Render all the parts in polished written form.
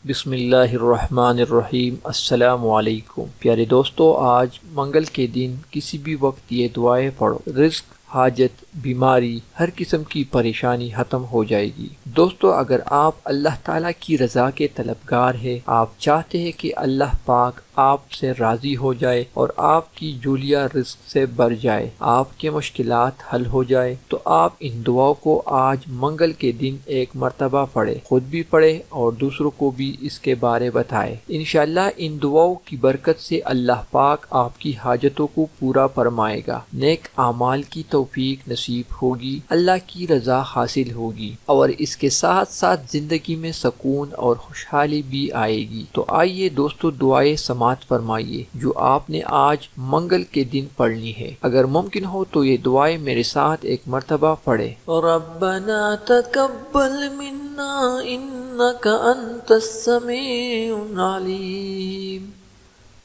बिस्मिल्लाहिर्रहमानिर्रहीम। अस्सलामुअलैकुम। प्यारे दोस्तों, आज मंगल के दिन किसी भी वक्त ये दुआएं पढ़ो, रिस्क, हाजत, बीमारी, हर किस्म की परेशानी खत्म हो जाएगी। दोस्तों, अगर आप अल्लाह ताला की रजा के तलबगार है, आप चाहते हैं कि अल्लाह पाक आपसे राजी हो जाए और आपकी झोलियां रिस्क से भर जाए, आपके मुश्किलात हल हो जाए, तो आप इन दुआओं को आज मंगल के दिन एक मर्तबा पढ़े, खुद भी पढ़े और दूसरों को भी इसके बारे बताए। इंशाअल्लाह इन दुआओं की बरकत से अल्लाह पाक आपकी हाजतों को पूरा फरमाएगा, नेक आमाल की तौफीक नसीब होगी, अल्लाह की रजा हासिल होगी और इसके साथ साथ जिंदगी में सुकून और खुशहाली भी आएगी। तो आइए दोस्तों, दुआएं समात फरमाइए जो आपने आज मंगल के दिन पढ़नी है। अगर मुमकिन हो तो ये दुआएं मेरे साथ एक मर्तबा पढ़े। रब्बना तकब्बल मिन्ना इन्नका अंतस समीउल अलीम।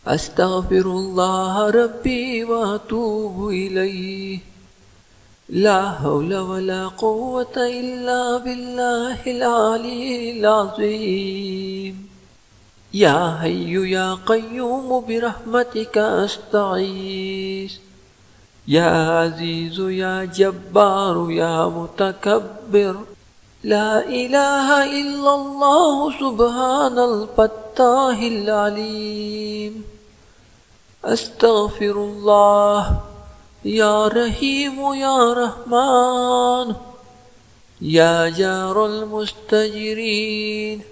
अस्तगफिरुल्लाह रब्बी व अतूबु इलैह। ला हौला वला कुव्वता इल्ला बिल्लाहिल अलील अज़ीम। या हय्यु या क़य्यूम बिरहमतिका अस्तगीस। या अज़ीज़ु या जब्बारु या मुतकब्बिर। ला इलाहा इल्लल्लाहु सुब्हानल फत्ताहिल अलीम। अस्तगफिरुल्लाह। या रहीम या रहमान। या जारुल मुस्तजिरीन।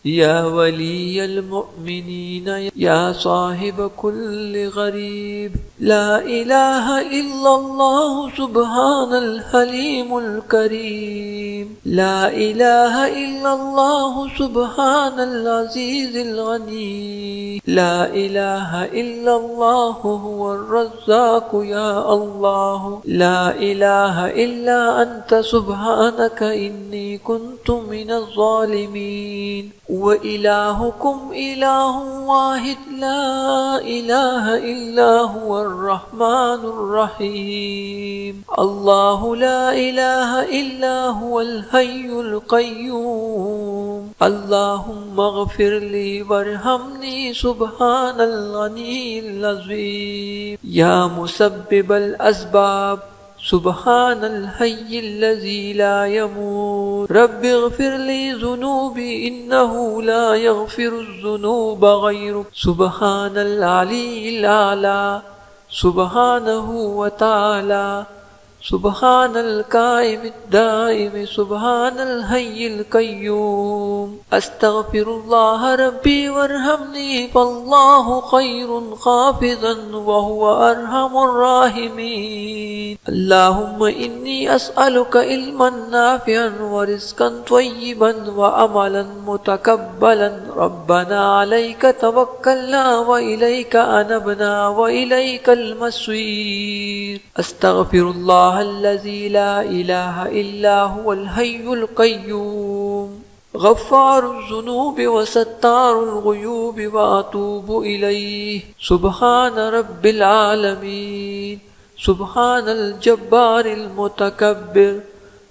या वलियल मुमिनीन। या साहिब कुल्लि गरीब। ला इलाहा इल्लल्लाहु सुब्हानल हलीमुल करीम। ला इलाहा इल्लल्लाहु सुब्हानल अज़ीज़िल गनी। ला इलाहा इल्लल्लाहु हुवर रज़्ज़ाक़ु या अल्लाह। ला इलाहा इल्ला अंत सुब्हानका इन्नी कुन्तु मिनज़ ज़ालिमीन। व इलाहुकुम इलाहुन वाहिद ला इलाहा इल्ला हुवर रहमानुर रहीम। अल्लाहु ला इलाहा इल्ला हुवल हय्युल क़य्यूम। अल्लाहुम्मा अग़फ़िरली वरहमनी सुब्हानल गनीय्यिल अज़ीम। या मुसब्बिबल अस्बाब सुब्हानल हय्यिल्लज़ी ला यमूत। रब्बिग़फ़िरली ज़ुनूबी इन्नहु ला यग़फ़िरुज़्ज़ुनूबा ग़यरुक। सुब्हानल अलीय्यिल आला। सुब्हानहु व तआला। सुब्हानल काइमिद दाइम। सुब्हानल हय्यिल क़य्यूम। अस्तग़फिरुल्लाह रब्बी वरहमनी फल्लाहु ख़ैरुन ख़ाफ़िज़न व हुवा अरहमुर राहिमीन। अल्लाहुम्मा इन्नी अस्अलुका इल्मन नाफ़िअन व रिज़्क़न त्वय्यिबन व अमलन मुतक़ब्बलन। रब्बना अलैका तवक्कलना व इलैका अनबना व इलैकल मसीर। अस्तग़फिरुल्लाह अल्लज़ी ला इलाहा इल्ला हुवल हय्युल क़य्यूम। गफ़्फ़ारुज़्ज़ुनूबि व सत्तारुल ग़ुयूबि व अतूबु इलैह। सुब्हान रब्बिल आलमीन। सुब्हानल जब्बारिल मुतकब्बिर।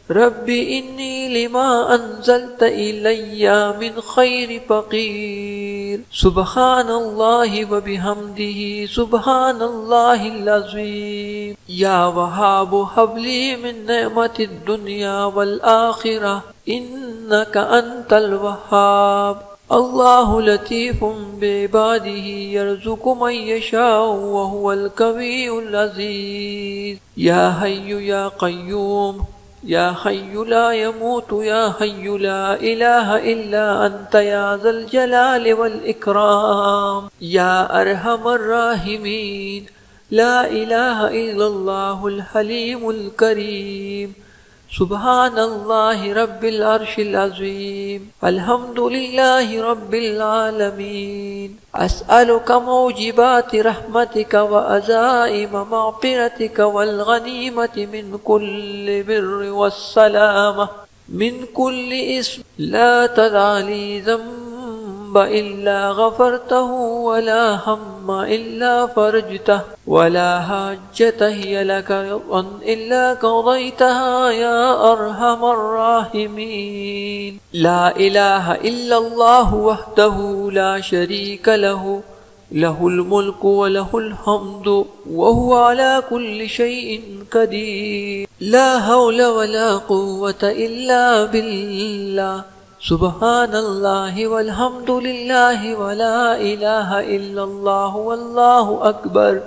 रब्बि इन्नी लिमा अंज़लत इलैया मिन खैरि फ़क़ीर। सुब्हानल्लाहि व बिहम्दिही सुब्हानल्लाहिल अज़ीम। या वहाबु हबली मिन नेमतिद दुनिया वल आखिरह इन्नका अंतल वहाब। अल्लाहु लतीफ़ुम बिइबादिही यर्ज़ुक़ु मन यशाअु व हुवल क़वियुल अज़ीज़। या हय्यु या क़य्यूम। या हय्यु ला यमूतु। या हय्यु ला इलाहा इल्ला अंत या ज़ल जलाल वल इकराम। या अरहमर राहिमीन। ला इलाहा इल्लल्लाहुल हलीमुल करीम। सुब्हानल्लाहि रब्बिल अर्शिल अज़ीम। अल्हम्दुलिल्लाहि रब्बिल आलमीन। अस्अलुका मौजिबाति रहमतिका व अज़ाइम मग़फ़िरतिका वल गनीमति मिन कुल्लि बिर्रि वस्सलामह मिन कुल्लि इस्म ला तदअ ली ज़ंबन ذنب إلا غفرته ولا هم إلا فرجته ولا حاجة هي لك رضا إلا قضيتها يا أرحم الراحمين. لا إله إلا الله وحده لا شريك له، له الملك وله الحمد وهو على كل شيء قدير. لا حول ولا قوة إلا بالله. سبحان الله والحمد لله ولا إله إلا الله والله أكبر.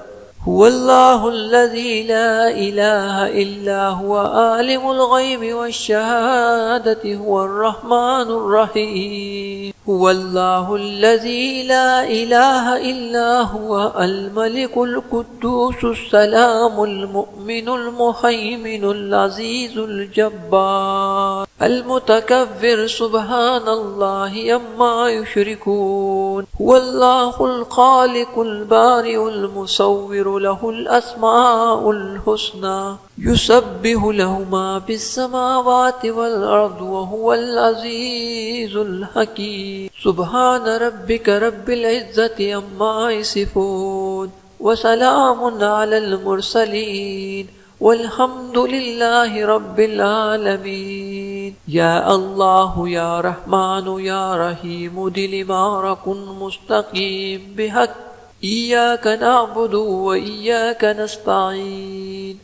هو الله الذي لا إله إلا هو عالم الغيب والشهادة هو الرحمن الرحيم. هو الله الذي لا إله إلا هو الملك القدوس السلام المؤمن المهيمن العزيز الجبار المتكبر سبحان الله عما يشركون. هو الله الخالق البارئ المصور له الأسماء الحسنى يسبح له ما في السماوات والأرض وهو العزيز الحكيم. سبحان ربك رب العزة عما يصفون وسلام على المرسلين والحمد لله رب العالمين. يا الله يا رحمن يا رحيم دل مارك مستقيم بحق. إياك نعبد وإياك نستعين.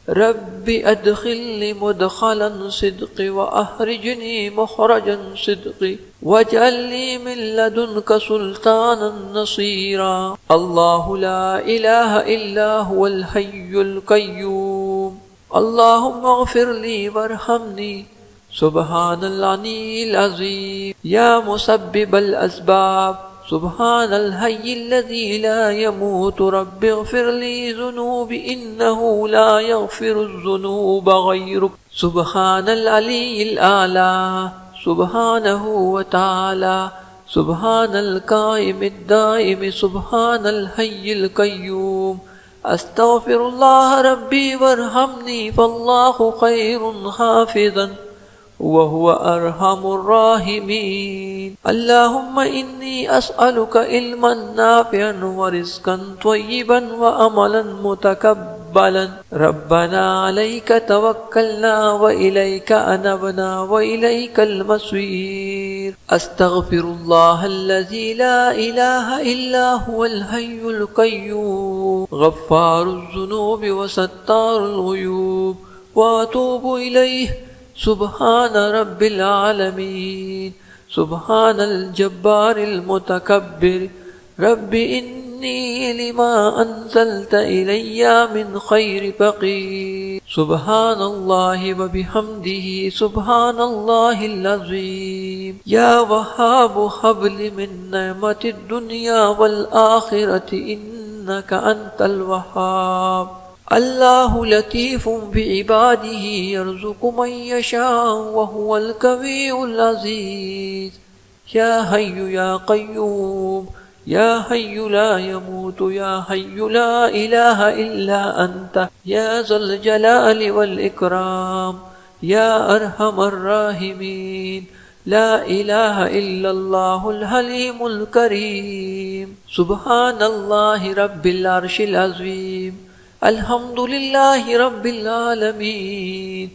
رب أدخلني مدخلا صدق وأخرجني مخرجا صدق واجعل لي من لدنك سلطانا نصيرا. الله لا إله إلا هو الحي القيوم. اللهم اغفر لي وارحمني. سبحان العلي العظيم. يا مسبب الأسباب. سبحان الحي الذي لا يموت. رب اغفر لي ذنوبي إنه لا يغفر الذنوب غيرك. سبحان العلي الأعلى سبحانه وتعالى. سبحان القائم الدائم. سبحان الحي القيوم. أستغفر الله ربي وارحمني فالله خير حافظا وهو أرحم الراحمين. اللهم إني أسألك علما نافعا ورزقا طيبا وأملا متقبلا. ربنا عليك توكلنا وإليك أنبنا وإليك المصير. أستغفر الله الذي لا إله إلا هو الحي القيوم غفار الذنوب وستار الغيوب وأتوب إليه. سبحان رب العالمين. سبحان الجبار المتكبر. رب إني لما أنزلت إلي من خير فقير. سبحان الله وبحمده سبحان الله العظيم. يا وهاب هب لي من نعمة الدنيا والآخرة إنك أنت الوهاب. الله لطيف بعباده يرزق من يشاء وهو القوي العزيز. يا حي يا قيوم. يا حي لا يموت. يا حي لا إله إلا أنت. يا ذا الجلال والإكرام. يا أرحم الراحمين. لا إله إلا الله الحليم الكريم. سبحان الله رب العرش العظيم. الحمد لله رب العالمين.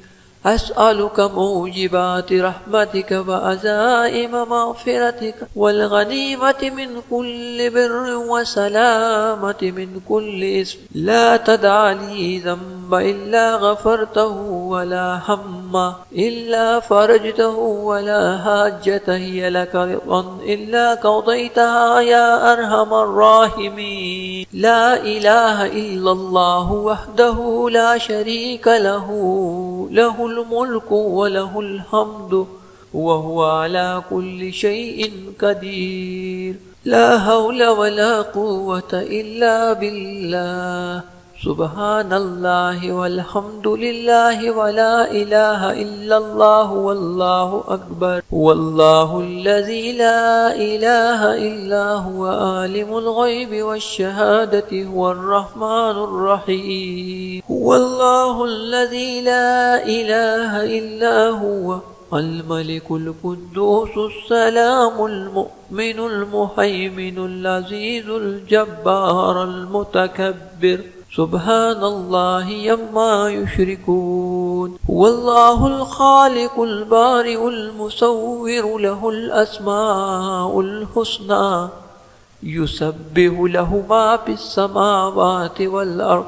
أسألك موجبات رحمتك وعزائم مغفرتك والغنيمة من كل بر وسلامة من كل اسم. لا تدع لي ذنب إلا غفرته ولا هم إلا فرجته ولا حاجة هي لك رضا إلا قضيتها يا أرحم الراحمين. لا إله إلا الله وحده لا شريك له، له الملك وله الحمد وهو على كل شيء قدير. لا حول ولا قوة إلا بالله. سبحان الله والحمد لله ولا إله إلا الله والله أكبر. هو الله الذي لا إله إلا هو عالم الغيب والشهادة هو الرحمن الرحيم. هو الله الذي لا إله إلا هو الملك القدوس السلام المؤمن المهيمن العزيز الجبار المتكبر سبحان الله عما يشركون. هو الله الخالق البارئ المصور له الأسماء الحسنى يسبح له ما في السماوات والأرض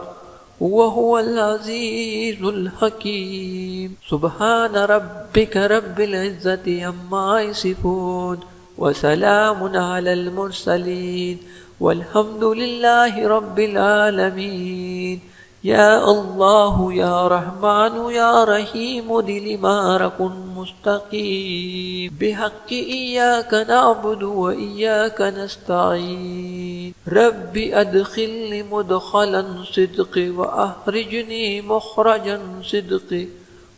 وهو العزيز الحكيم. سبحان ربك رب العزة عما يصفون وسلام على المرسلين والحمد لله رب العالمين. يا الله يا رحمن يا رحيم دل مارق مستقيم بحق إياك نعبد وإياك نستعين. رب أدخلني مدخلا صدق وأخرجني مخرجا صدق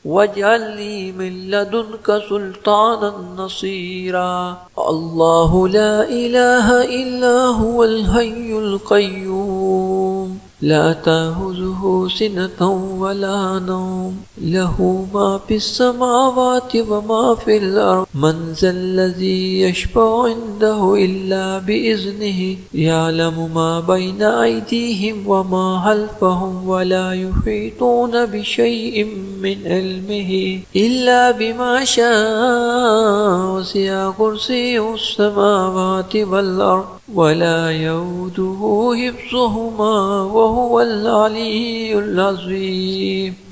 واجعل لي من لدنك سلطانا نصيرا. الله لا إله إلا هو الحي القيوم لا تأخذه سنة ولا نوم له ما في السماوات وما في الأرض. من ذا الذي يشفع عنده إلا بإذنه يعلم ما بين أيديهم وما خلفهم ولا يحيطون بشيء من علمه إلا بما شاء وسع كرسيه السماوات والأرض ولا يؤوده حفظهما وهو العلي العظيم.